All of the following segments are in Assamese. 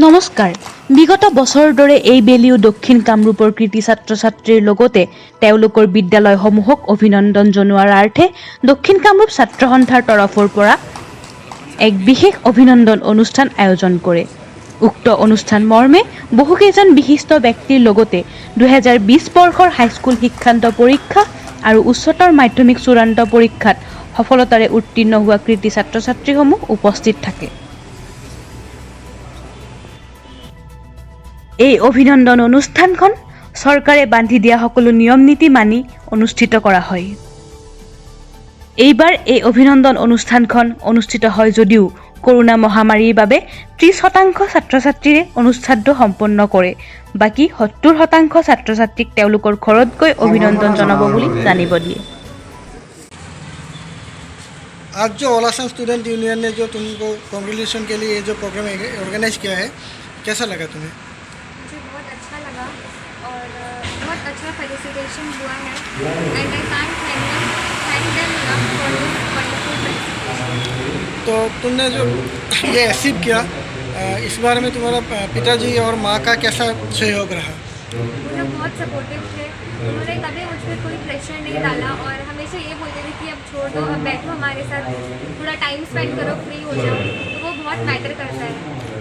নমস্কাৰ। বিগত বছৰৰ দৰে এইবেলিও দক্ষিণ কামৰূপৰ কৃতি ছাত্ৰ-ছাত্ৰীৰ লগতে তেওঁলোকৰ বিদ্যালয়সমূহক অভিনন্দন জনোৱাৰ অৰ্থে দক্ষিণ কামৰূপ ছাত্ৰ সন্থাৰ তৰফৰ পৰা এক বিশেষ অভিনন্দন অনুষ্ঠান আয়োজন কৰে। উক্ত অনুষ্ঠান মৰ্মে বহুকেইজন বিশিষ্ট ব্যক্তিৰ লগতে 2020 বৰ্ষৰ হাইস্কুল শিক্ষান্ত পৰীক্ষা আৰু উচ্চতৰ মাধ্যমিক চূড়ান্ত পৰীক্ষাত সফলতাৰে উত্তীৰ্ণ হোৱা কৃতি ছাত্ৰ-ছাত্ৰীসমূহ উপস্থিত থাকে। এই অভিনন্দন অনুষ্ঠানখন চৰকাৰে বান্ধি দিয়া সকলো নিয়ম নীতি মানি অনুষ্ঠিত কৰা হয়। এইবাৰ এই অভিনন্দন অনুষ্ঠানখন অনুষ্ঠিত হয় যদিও কৰোনা মহামাৰীৰ বাবে 30% ছাত্ৰ-ছাত্ৰীৰে অনুষ্ঠানটো সম্পন্ন কৰে। বাকী 70% ছাত্ৰ-ছাত্ৰীক তেওঁলোকৰ ঘৰত গৈ অভিনন্দন জনাব বুলি জানিব দিয়ে। आज जो ऑल असम स्टूडेंट यूनियन ने जो तुमको कॉन्ग्रेचुलेशन के लिए ये जो प्रोग्राम ऑर्गेनाइज किया है, कैसा लगा तुम्हें? मुझे बहुत अच्छा लगा और बहुत अच्छा फेलिसिटेशन हुआ है and I can thank them for this wonderful felicitation. तो तुमने जो ये अचीव किया, इस बारे में तुम्हारा पिताजी और माँ का कैसा सहयोग रहा? वो लोग बहुत सपोर्टिव थे, उन्होंने कभी मुझ पर कोई प्रेशर नहीं डाला और हमेशा ये बोलते थे कि अब छोड़ दो, अब बैठो हमारे साथ, थोड़ा टाइम स्पेंड करो, फ्री हो जाओ, तो वो बहुत मैटर करता है।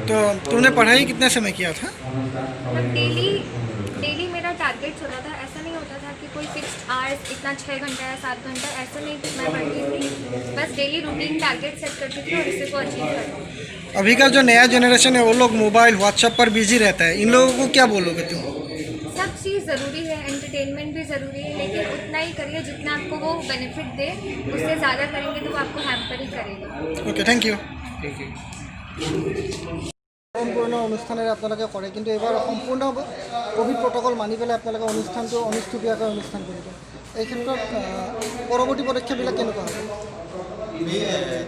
तो तुमने पढ़ाई कितने समय किया था? मतलब डेली मेरा टारगेट होता था, ऐसा नहीं होता था कि कोई फिक्स्ड आवर्स इतना 6 घंटा या 7 घंटा, ऐसा नहीं मैं पढ़ती थी, बस डेली रूटीन टारगेट सेट करती थी और इसी को अचीव करती थी। अभी का जो नया जनरेशन है वो लोग मोबाइल व्हाट्सएप पर बिजी रहता है, इन लोगों को क्या बोलोगे तुम? सब चीज़ ज़रूरी है, एंटरटेनमेंट भी ज़रूरी है, लेकिन उतना ही करिए जितना आपको वो बेनिफिट दे, उससे ज़्यादा करेंगे तो वो आपको हैम्पर ही करेगा। Okay, thank you. সম্পূৰ্ণ অনুষ্ঠানেৰে আপোনালোকে কৰে, কিন্তু এইবাৰ সম্পূৰ্ণ কোভিড প্ৰট'কল মানি পেলাই আপোনালোকে অনুষ্ঠানটো অনুষ্ঠুপীয়াকৈ অনুষ্ঠান কৰিব। এই ক্ষেত্ৰত পৰৱৰ্তী পদক্ষেপবিলাক কেনেকুৱা হ'ব? আমি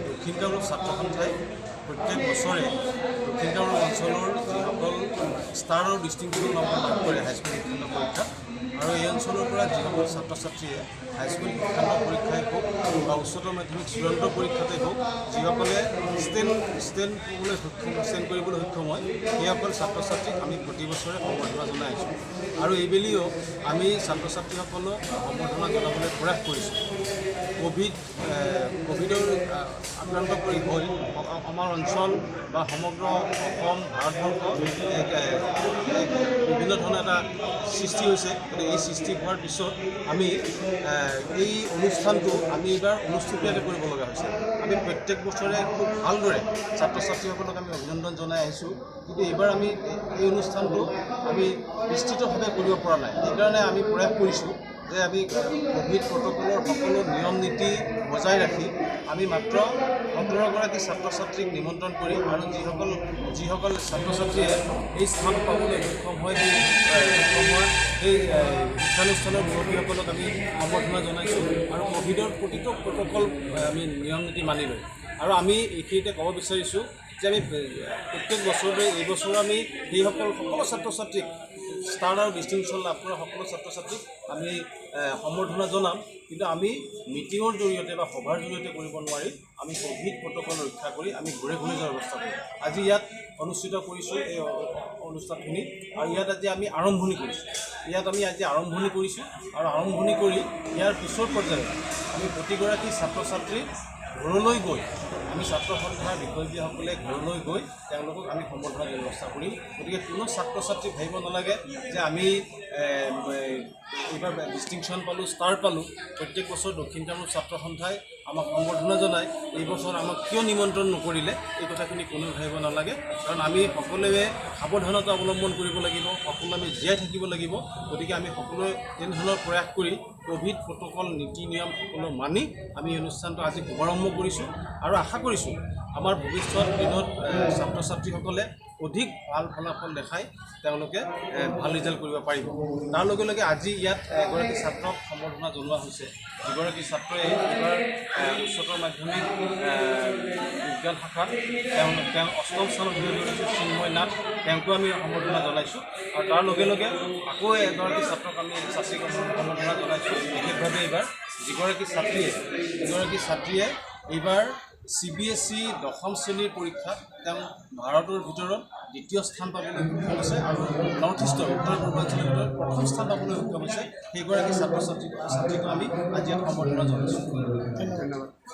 দক্ষিণ কামৰূপ ছাত্ৰ সন্থাই প্ৰত্যেক বছৰে দক্ষিণ কামৰূপ অঞ্চলৰ যিসকল ষ্টাৰ আৰু ডিষ্টিংশ্যন নম্বৰ লাভ কৰে হাইস্কুল শিক্ষান্ত পৰীক্ষাত, আৰু এই অঞ্চলৰ পৰা যিসকল ছাত্ৰ ছাত্ৰীয়ে হাইস্কুল শিক্ষান্ত পৰীক্ষাই হওক বা উচ্চতৰ মাধ্যমিক চূড়ান্ত পৰীক্ষাতে হওক যিসকলে ষ্টেণ্ড কৰিবলৈ সক্ষম হয়, সেইসকল ছাত্ৰ ছাত্ৰীক আমি প্ৰতি বছৰে সম্বৰ্ধনা জনাই আছোঁ। আৰু এইবেলিও আমি ছাত্ৰ ছাত্ৰীসকলক সম্বৰ্ধনা জনাবলৈ প্ৰয়াস কৰিছোঁ। কোভিডৰ আক্ৰান্ত কৰি হৈ আমাৰ অঞ্চল বা সমগ্ৰ অসম ভাৰতবৰ্ষ বিভিন্ন ধৰণৰ এটা সৃষ্টি হৈছে। গতিকে এই সৃষ্টি হোৱাৰ পিছত আমি এই অনুষ্ঠানটো আমি এইবাৰ অনুষ্ঠুপীয়াকৈ কৰিব লগা হৈছে। আমি প্ৰত্যেক বছৰে খুব ভালদৰে ছাত্ৰ ছাত্ৰীসকলক আমি অভিনন্দন জনাই আহিছোঁ, কিন্তু এইবাৰ আমি এই অনুষ্ঠানটো আমি বিস্তৃতভাৱে কৰিব পৰা নাই। সেইকাৰণে আমি প্ৰয়াস কৰিছোঁ যে আমি কোভিড প্ৰট'কলৰ সকলো নিয়ম নীতি বজাই ৰাখি আমি মাত্ৰ 17গৰাকী ছাত্ৰ ছাত্ৰীক নিমন্ত্ৰণ কৰি আৰু যিসকল ছাত্ৰ ছাত্ৰীয়ে এই স্থান পাবলৈ সক্ষম হয় সেই শিক্ষানুষ্ঠানৰ মুৰব্বীসকলক আমি সম্বৰ্ধনা জনাইছোঁ আৰু কোভিডৰ প্ৰতিটো প্ৰট'কল আমি নিয়ম নীতি মানি লৈ। আৰু আমি এইখিনিতে ক'ব বিচাৰিছোঁ যে আমি প্ৰত্যেক বছৰতে এইবছৰো আমি সেইসকল সকলো ছাত্ৰ ছাত্ৰীক ষ্টাৰ আৰু ডিষ্টিংশ্যন লাভ কৰা সকলো ছাত্ৰ ছাত্ৰীক আমি সম্বৰ্ধনা জনাম, কিন্তু আমি মিটিঙৰ জৰিয়তে বা সভাৰ জৰিয়তে কৰিব নোৱাৰি। আমি কোভিড প্ৰট'কল ৰক্ষা কৰি আমি ঘূৰে ঘূৰে যোৱাৰ ব্যৱস্থা কৰিম। আজি ইয়াত অনুষ্ঠিত কৰিছোঁ এই অনুষ্ঠানখিনি, আৰু ইয়াত আজি আমি আৰম্ভণি কৰিছোঁ। আৰু আৰম্ভণি কৰি ইয়াৰ পিছৰ পৰ্যায়ত আমি প্ৰতিগৰাকী ছাত্ৰ ছাত্ৰীক ঘৰলৈ গৈ আমি ছাত্ৰ সন্থাৰ বিষয়ববীয়াসকলে ঘৰলৈ গৈ তেওঁলোকক আমি সম্বৰ্ধনাৰ ব্যৱস্থা কৰিম। গতিকে কোনো ছাত্ৰ ছাত্ৰী ভাবিব নালাগে যে আমি এইবাৰ ডিষ্টিংশ্যন পালোঁ, ষ্টাৰ পালোঁ। প্ৰত্যেক বছৰ দক্ষিণ কামৰূপ ছাত্ৰ সন্থাই আমাক সম্বৰ্ধনা জনায়, এই বছৰ আমাক কিয় নিমন্ত্ৰণ নকৰিলে এই কথাখিনি কোনেও ভাবিব নালাগে। কাৰণ আমি সকলোৱে সাৱধানতা অৱলম্বন কৰিব লাগিব, সকলো আমি জীয়াই থাকিব লাগিব। গতিকে আমি সকলোৱে তেনেধৰণৰ প্ৰয়াস কৰি কোভিড প্ৰট'কল নীতি নিয়ম সকলো মানি আমি এই অনুষ্ঠানটো আজি শুভাৰম্ভ কৰিছোঁ আৰু আশা কৰিছোঁ আমাৰ ভৱিষ্যত দিনত ছাত্ৰ ছাত্ৰীসকলে অধিক ভাল ফলাফল দেখাই তেওঁলোকে ভাল ৰিজাল্ট কৰিব পাৰিব। তাৰ লগে লগে আজি ইয়াত এগৰাকী ছাত্ৰক সম্বৰ্ধনা জনোৱা হৈছে, যিগৰাকী ছাত্ৰই এইবাৰ উচ্চতৰ মাধ্যমিক বিজ্ঞান শাখাত তেওঁ 8ম স্থানত অধিকাৰ কৰিছে, চিন্ময় নাথ, তেওঁকো আমি সম্বৰ্ধনা জনাইছোঁ। আৰু তাৰ লগে লগে আকৌ এগৰাকী ছাত্ৰক আমি সম্বৰ্ধনা জনাইছোঁ। বিশেষভাৱে এইবাৰ যিগৰাকী ছাত্ৰীয়ে এইবাৰ CBSE 10ম শ্ৰেণীৰ পৰীক্ষাত তেওঁ ভাৰতৰ ভিতৰত দ্বিতীয় স্থান পাবলৈ সক্ষম হৈছে আৰু নৰ্থ ইষ্টৰ উত্তৰ পূৰ্বাঞ্চলৰ ভিতৰত প্ৰথম স্থান পাবলৈ সক্ষম হৈছে সেইগৰাকী ছাত্ৰ ছাত্ৰীক আমি আজি ইয়াত সম্বৰ্ধনা জনাইছোঁ। ধন্যবাদ।